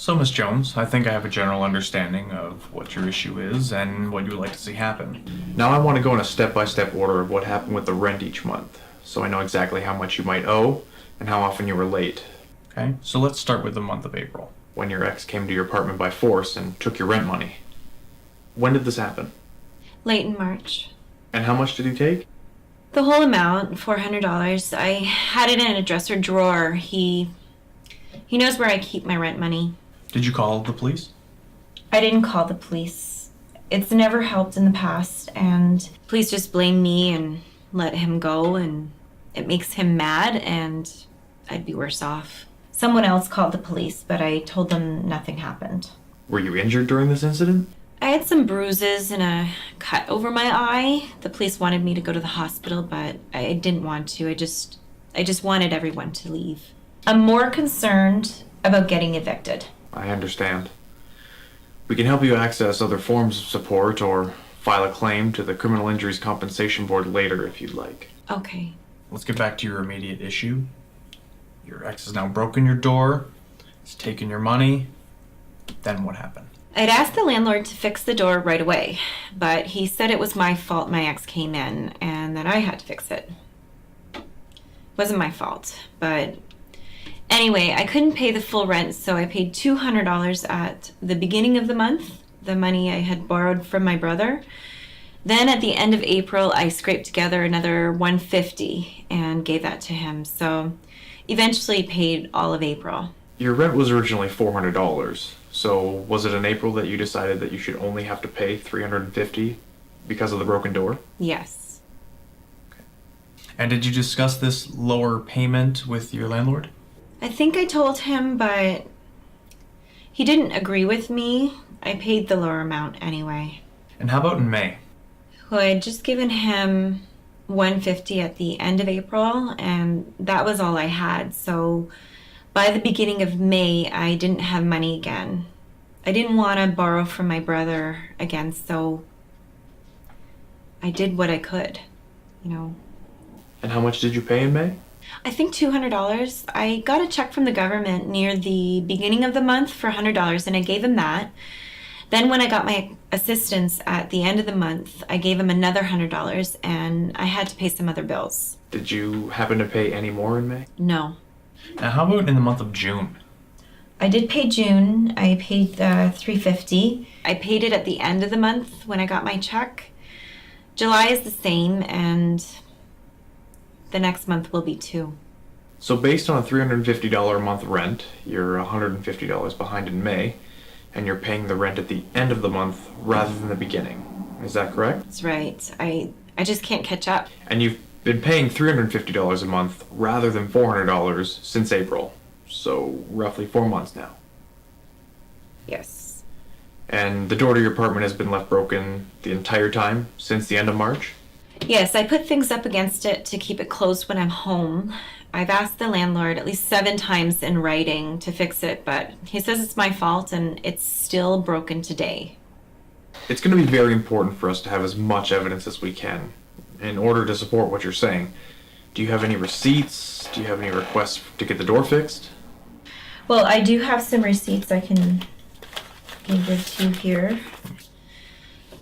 So, Miss Jones, I think I have a general understanding of what your issue is and what you would like to see happen. Now I want to go in a step-by-step order of what happened with the rent each month, so I know exactly how much you might owe and how often you were late. Okay, so let's start with the month of April, when your ex came to your apartment by force and took your rent money. When did this happen? Late in March. And how much did he take? The whole amount, $400. I had it in a dresser drawer. He knows where I keep my rent money. Did you call the police? I didn't call the police. It's never helped in the past, and police just blame me and let him go, and it makes him mad, and I'd be worse off. Someone else called the police, but I told them nothing happened. Were you injured during this incident? I had some bruises and a cut over my eye. The police wanted me to go to the hospital, but I didn't want to. I just wanted everyone to leave. I'm more concerned about getting evicted. I understand. We can help you access other forms of support or file a claim to the Criminal Injuries Compensation Board later if you'd like. Okay. Let's get back to your immediate issue. Your ex has now broken your door, he's taken your money. Then what happened? I'd asked the landlord to fix the door right away, but he said it was my fault my ex came in and that I had to fix it. It wasn't my fault, but anyway, I couldn't pay the full rent, so I paid $200 at the beginning of the month, the money I had borrowed from my brother. Then at the end of April, I scraped together another $150 and gave that to him. So eventually paid all of April. Your rent was originally $400, so was it in April that you decided that you should only have to pay $350 because of the broken door? Yes. Okay. And did you discuss this lower payment with your landlord? I think I told him, but he didn't agree with me. I paid the lower amount anyway. And how about in May? Well, I had just given him $150 at the end of April, and that was all I had. So by the beginning of May, I didn't have money again. I didn't want to borrow from my brother again, so I did what I could, And how much did you pay in May? I think $200. I got a check from the government near the beginning of the month for $100, and I gave him that. Then when I got my assistance at the end of the month, I gave him another $100, and I had to pay some other bills. Did you happen to pay any more in May? No. Now how about in the month of June? I did pay June. I paid $350. I paid it at the end of the month when I got my check. July is the same, and the next month will be $2. So based on a $350 a month rent, you're $150 behind in May, and you're paying the rent at the end of the month rather than the beginning. Is that correct? That's right. I just can't catch up. And you've been paying $350 a month rather than $400 since April, so roughly 4 months now. Yes. And the door to your apartment has been left broken the entire time since the end of March? Yes, I put things up against it to keep it closed when I'm home. I've asked the landlord at least 7 times in writing to fix it, but he says it's my fault and it's still broken today. It's going to be very important for us to have as much evidence as we can in order to support what you're saying. Do you have any receipts? Do you have any requests to get the door fixed? Well, I do have some receipts I can give to you here.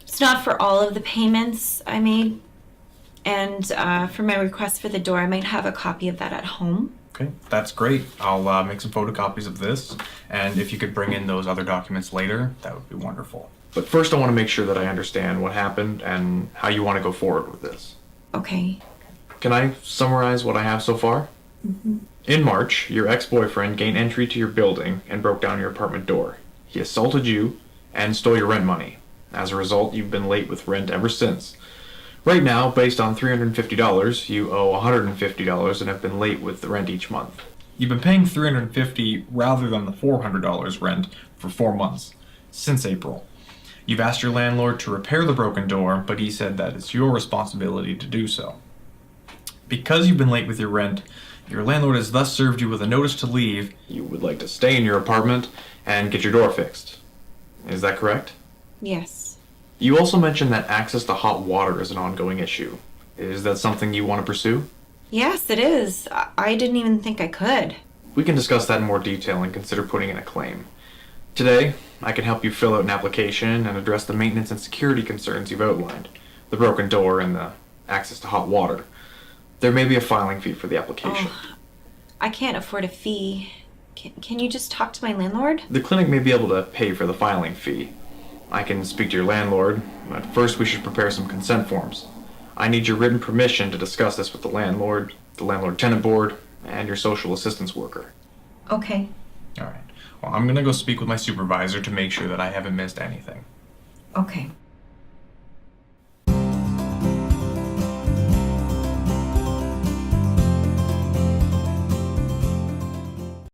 It's not for all of the payments I made. And for my request for the door, I might have a copy of that at home. Okay, that's great. I'll make some photocopies of this, and if you could bring in those other documents later, that would be wonderful. But first I want to make sure that I understand what happened and how you want to go forward with this. Okay. Can I summarize what I have so far? Mm-hmm. In March, your ex-boyfriend gained entry to your building and broke down your apartment door. He assaulted you and stole your rent money. As a result, you've been late with rent ever since. Right now, based on $350, you owe $150 and have been late with the rent each month. You've been paying $350 rather than the $400 rent for 4 months, since April. You've asked your landlord to repair the broken door, but he said that it's your responsibility to do so. Because you've been late with your rent, your landlord has thus served you with a notice to leave. You would like to stay in your apartment and get your door fixed. Is that correct? Yes. You also mentioned that access to hot water is an ongoing issue. Is that something you want to pursue? Yes, it is. I didn't even think I could. We can discuss that in more detail and consider putting in a claim. Today, I can help you fill out an application and address the maintenance and security concerns you've outlined, the broken door and the access to hot water. There may be a filing fee for the application. Oh, I can't afford a fee. Can you just talk to my landlord? The clinic may be able to pay for the filing fee. I can speak to your landlord, but first we should prepare some consent forms. I need your written permission to discuss this with the landlord-tenant board, and your social assistance worker. Okay. All right. Well, I'm gonna go speak with my supervisor to make sure that I haven't missed anything. Okay.